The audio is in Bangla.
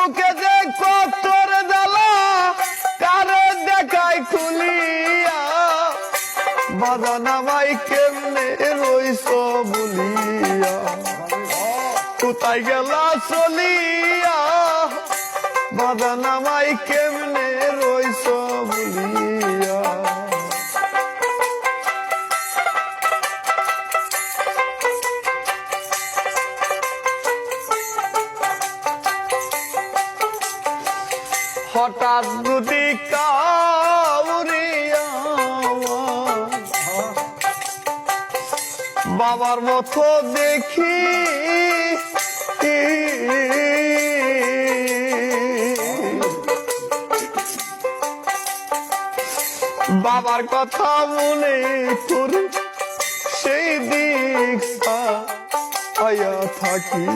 বুকে যে কতর জ্বালা কারে দেখাই খুলিয়া বাজান আমায় কেমনে রইছ বলিয়া কোথায় গেলা চলিয়া বাজান আমায় কেমনে রইছ বলিয়া হঠাৎ যদি কাউরিয়া বাবার মতো দেখি বাবার কথা মনে করি সেই দিক আয়া থাকি